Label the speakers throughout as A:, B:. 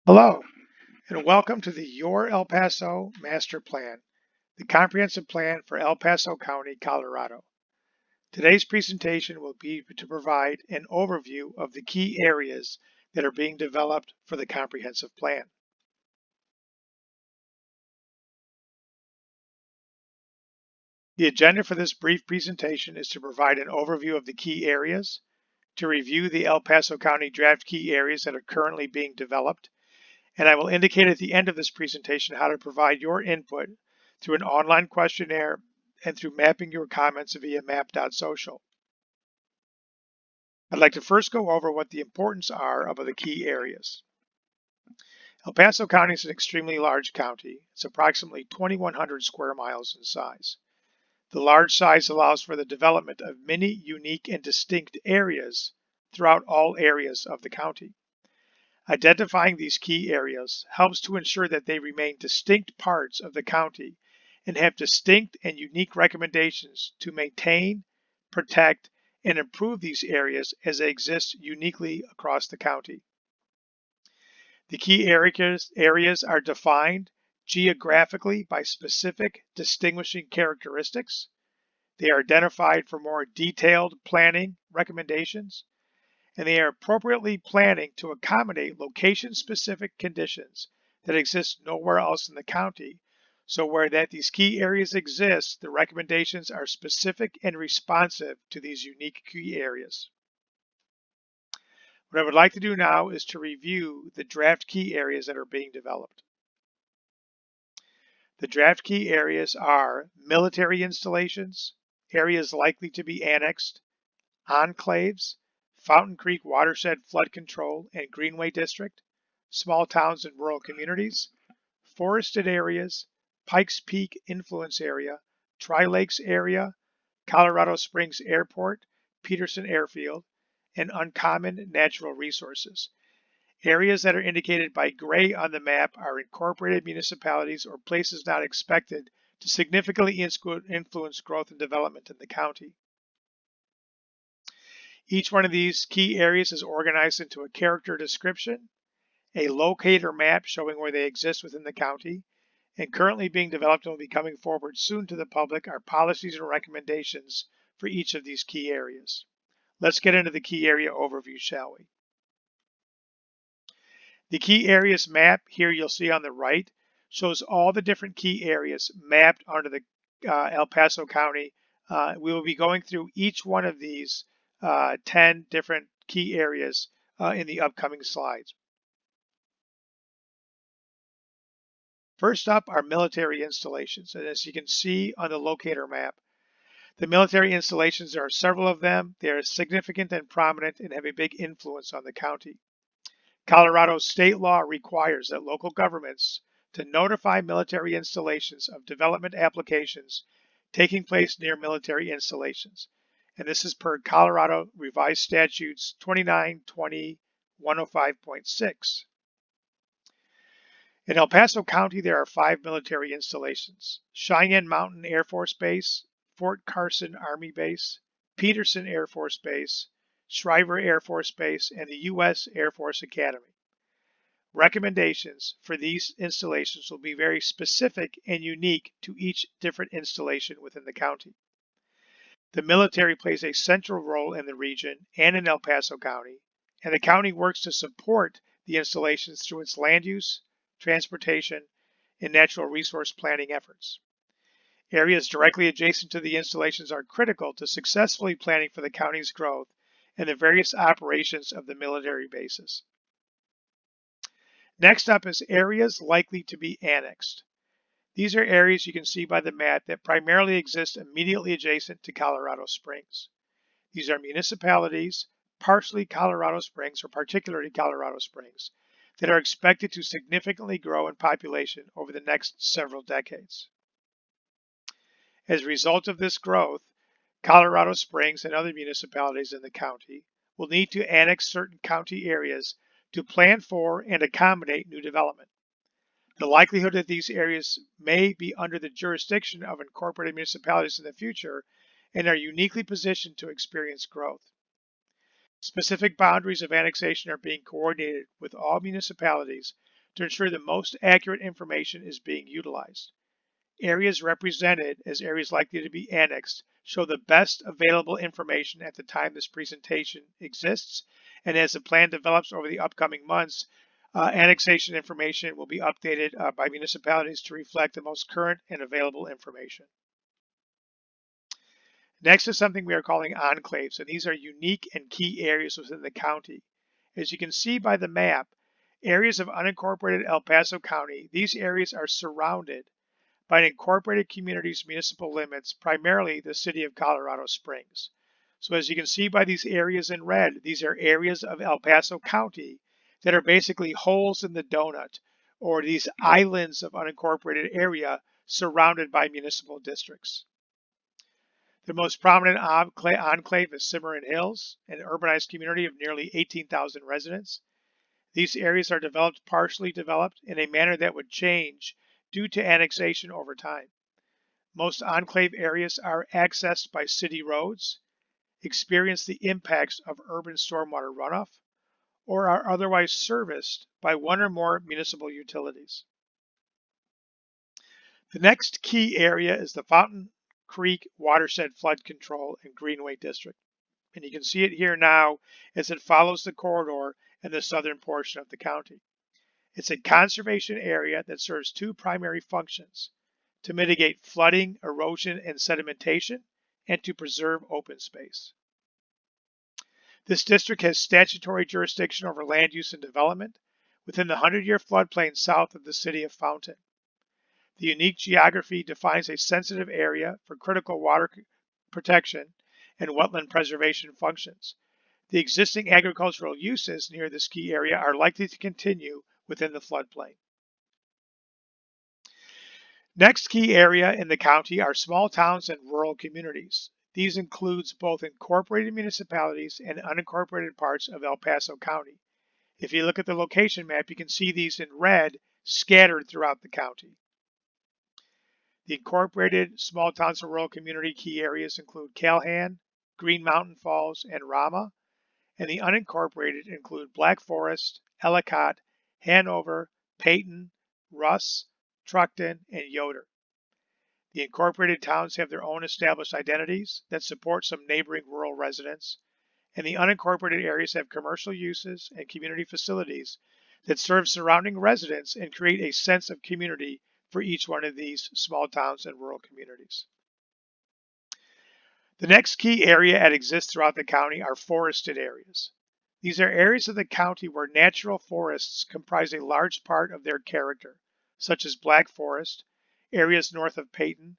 A: Hello, and welcome to the Your El Paso Master Plan, the comprehensive plan for El Paso County, Colorado. Today's presentation will be to provide an overview of the key areas that are being developed for the comprehensive plan. The agenda for this brief presentation is to provide an overview of the key areas, to review the El Paso County draft key areas that are currently being developed, and I will indicate at the end of this presentation how to provide your input through an online questionnaire and through mapping your comments via map.social. I'd like to first go over what the importance are of the key areas. El Paso County is an extremely large county. It's approximately 2,100 square miles in size. The large size allows for the development of many unique and distinct areas throughout all areas of the county. Identifying these key areas helps to ensure that they remain distinct parts of the county and have distinct and unique recommendations to maintain, protect, and improve these areas as they exist uniquely across the county. The key areas are defined geographically by specific distinguishing characteristics. They are identified for more detailed planning recommendations, and they are appropriately planning to accommodate location-specific conditions that exist nowhere else in the county. So where that these key areas exist, the recommendations are specific and responsive to these unique key areas. What I would like to do now is to review the draft key areas that are being developed. The draft key areas are military installations, areas likely to be annexed, enclaves, Fountain Creek Watershed Flood Control and Greenway District, small towns and rural communities, forested areas, Pikes Peak Influence Area, Tri-Lakes Area, Colorado Springs Airport, PETERSON Airfield, and uncommon natural resources. Areas that are indicated by gray on the map are incorporated municipalities or places not expected to significantly influence growth and development in the county. Each one of these key areas is organized into a character description, a locator map showing where they exist within the county, and currently being developed and will be coming forward soon to the public are policies and recommendations for each of these key areas. Let's get into the key area overview, shall we? The key areas map here you'll see on the right shows all the different key areas mapped onto the El Paso County. We will be going through each one of these 10 different key areas in the upcoming slides. First up are military installations, and as you can see on the locator map, the military installations, there are several of them. They are significant and prominent and have a big influence on the county. Colorado's state law requires that local governments to notify military installations of development applications taking place near military installations. And this is per Colorado Revised Statutes 2920-105.6. In El Paso County, there are 5 military installations: Cheyenne Mountain Air Force Base, Fort Carson Army Base, Peterson Air Force Base, Shriver Air Force Base, and the U.S. Air Force Academy. Recommendations for these installations will be very specific and unique to each different installation within the county. The military plays a central role in the region and in El Paso County, and the county works to support the installations through its land use, transportation, and natural resource planning efforts. Areas directly adjacent to the installations are critical to successfully planning for the county's growth and the various operations of the military bases. Next up is areas likely to be annexed. These are areas you can see by the map that primarily exist immediately adjacent to Colorado Springs. These are municipalities, partially Colorado Springs or particularly Colorado Springs, that are expected to significantly grow in population over the next several decades. As a result of this growth, Colorado Springs and other municipalities in the county will need to annex certain county areas to plan for and accommodate new development. The likelihood that these areas may be under the jurisdiction of incorporated municipalities in the future and are uniquely positioned to experience growth. Specific boundaries of annexation are being coordinated with all municipalities to ensure the most accurate information is being utilized. Areas represented as areas likely to be annexed show the best available information at the time this presentation exists, and as the plan develops over the upcoming months, annexation information will be updated by municipalities to reflect the most current and available information. Next is something we are calling enclaves, and these are unique and key areas within the county. As you can see by the map, areas of unincorporated El Paso County, these areas are surrounded by an incorporated community's municipal limits, primarily the city of Colorado Springs. So as you can see by these areas in red, these are areas of El Paso County that are basically holes in the donut, or these islands of unincorporated area surrounded by municipal districts. The most prominent enclave is Cimarron Hills, an urbanized community of nearly 18,000 residents. These areas are partially developed in a manner that would change due to annexation over time. Most enclave areas are accessed by city roads, experience the impacts of urban stormwater runoff, or are otherwise serviced by one or more municipal utilities. The next key area is the Fountain Creek Watershed Flood Control and Greenway District. And you can see it here now as it follows the corridor in the southern portion of the county. It's a conservation area that serves two primary functions: to mitigate flooding, erosion, and sedimentation, and to preserve open space. This district has statutory jurisdiction over land use and development within the 100-year floodplain south of the city of Fountain. The unique geography defines a sensitive area for critical water protection and wetland preservation functions. The existing agricultural uses near this key area are likely to continue within the floodplain. Next key area in the county are small towns and rural communities. These includes both incorporated municipalities and unincorporated parts of El Paso County. If you look at the location map, you can see these in red scattered throughout the county. The incorporated small towns and rural community key areas include Calhan, Green Mountain Falls, and Rama, and the unincorporated include Black Forest, Ellicott, Hanover, Peyton, Russ, Truckton, and Yoder. The incorporated towns have their own established identities that support some neighboring rural residents, and the unincorporated areas have commercial uses and community facilities that serve surrounding residents and create a sense of community for each one of these small towns and rural communities. The next key area that exists throughout the county are forested areas. These are areas of the county where natural forests comprise a large part of their character, such as Black Forest, areas north of Peyton,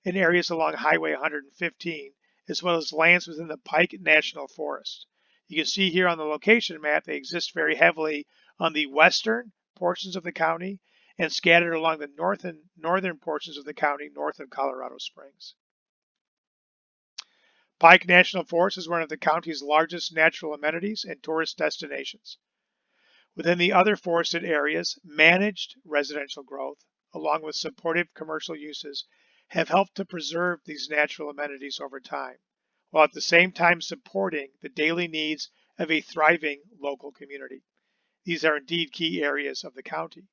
A: and areas along Highway 115, as well as lands within the Pike National Forest. You can see here on the location map, they exist very heavily on the western portions of the county and scattered along the northern portions of the county north of Colorado Springs. Pike National Forest is one of the county's largest natural amenities and tourist destinations. Within the other forested areas, managed residential growth, along with supportive commercial uses, have helped to preserve these natural amenities over time, while at the same time supporting the daily needs of a thriving local community. These are indeed key areas of the county.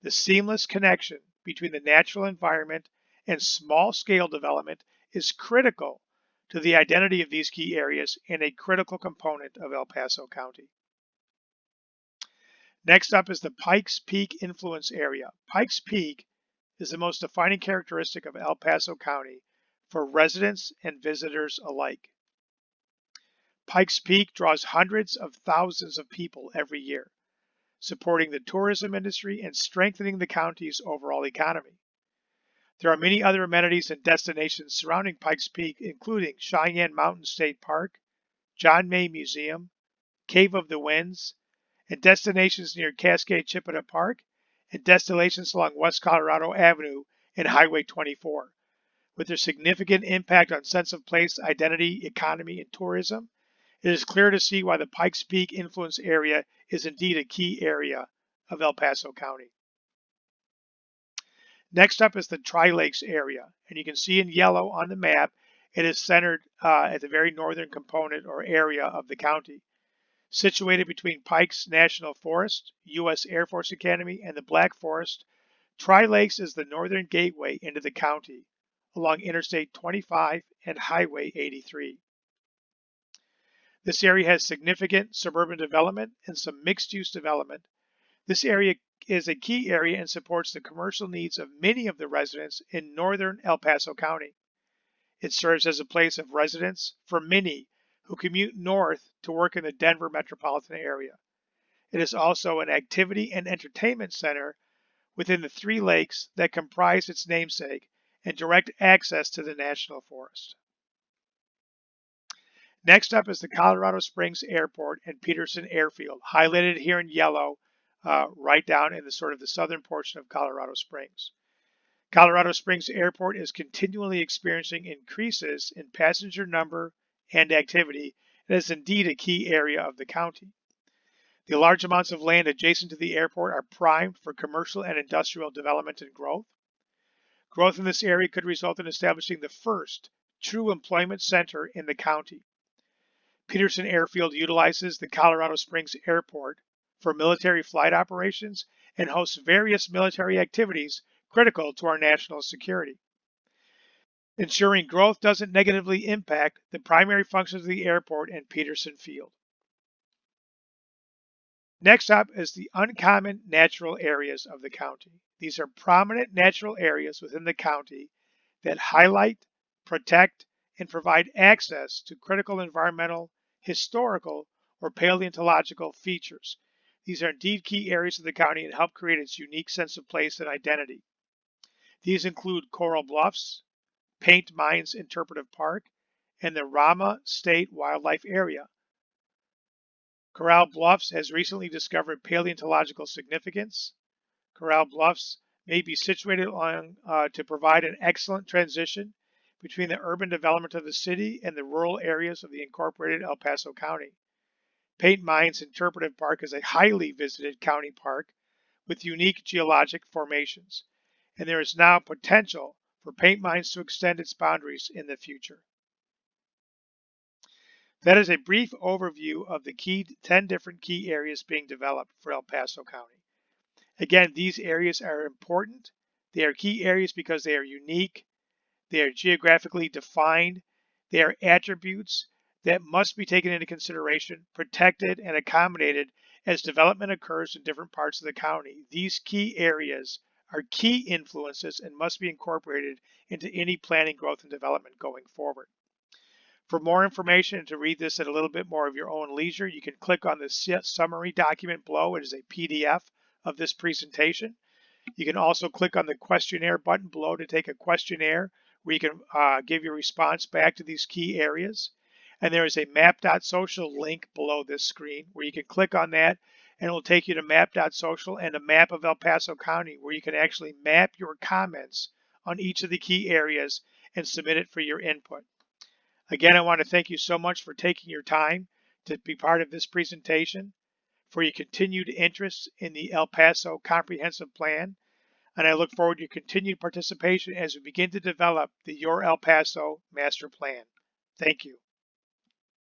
A: The seamless connection between the natural environment and small-scale development is critical to the identity of these key areas and a critical component of El Paso County. Next up is the Pikes Peak Influence Area. Pikes Peak is the most defining characteristic of El Paso County for residents and visitors alike. Pikes Peak draws hundreds of thousands of people every year, supporting the tourism industry and strengthening the county's overall economy. There are many other amenities and destinations surrounding Pikes Peak, including Cheyenne Mountain State Park, John May Museum, Cave of the Winds, and destinations near Cascade Chippewa Park, and destinations along West Colorado Avenue and Highway 24. With their significant impact on sense of place, identity, economy, and tourism, it is clear to see why the Pikes Peak Influence Area is indeed a key area of El Paso County. Next up is the Tri-Lakes area, and you can see in yellow on the map, it is centered at the very northern component or area of the county. Situated between Pikes National Forest, U.S. Air Force Academy, and the Black Forest, Tri-Lakes is the northern gateway into the county along Interstate 25 and Highway 83. This area has significant suburban development and some mixed-use development. This area is a key area and supports the commercial needs of many of the residents in northern El Paso County. It serves as a place of residence for many who commute north to work in the Denver metropolitan area. It is also an activity and entertainment center within the 3 lakes that comprise its namesake and direct access to the National Forest. Next up is the Colorado Springs Airport and PETERSON Airfield, highlighted here in yellow, right down in the sort of the southern portion of Colorado Springs. Colorado Springs Airport is continually experiencing increases in passenger number and activity, and is indeed a key area of the county. The large amounts of land adjacent to the airport are primed for commercial and industrial development and growth. Growth in this area could result in establishing the first true employment center in the county. PETERSON Airfield utilizes the Colorado Springs Airport for military flight operations and hosts various military activities critical to our national security. Ensuring growth doesn't negatively impact the primary functions of the airport and PETERSON Field. Next up is the uncommon natural areas of the county. These are prominent natural areas within the county that highlight, protect, and provide access to critical environmental, historical, or paleontological features. These are indeed key areas of the county and help create its unique sense of place and identity. These include Coral Bluffs, Paint Mines Interpretive Park, and the Rama State Wildlife Area. Coral Bluffs has recently discovered paleontological significance. Coral Bluffs may be situated along to provide an excellent transition between the urban development of the city and the rural areas of the incorporated El Paso County. Paint Mines Interpretive Park is a highly visited county park with unique geologic formations, and there is now potential for Paint Mines to extend its boundaries in the future. That is a brief overview of the 10 different key areas being developed for El Paso County. Again, these areas are important. They are key areas because they are unique. They are geographically defined. They are attributes that must be taken into consideration, protected, and accommodated as development occurs in different parts of the county. These key areas are key influences and must be incorporated into any planning, growth, and development going forward. For more information and to read this at a little bit more of your own leisure, you can click on the summary document below. It is a PDF of this presentation. You can also click on the questionnaire button below to take a questionnaire where you can give your response back to these key areas. And there is a map.social link below this screen where you can click on that and it will take you to map.social and a map of El Paso County where you can actually map your comments on each of the key areas and submit it for your input. Again, I want to thank you so much for taking your time to be part of this presentation, for your continued interest in the El Paso Comprehensive Plan, and I look forward to your continued participation as we begin to develop the Your El Paso Master Plan. Thank you.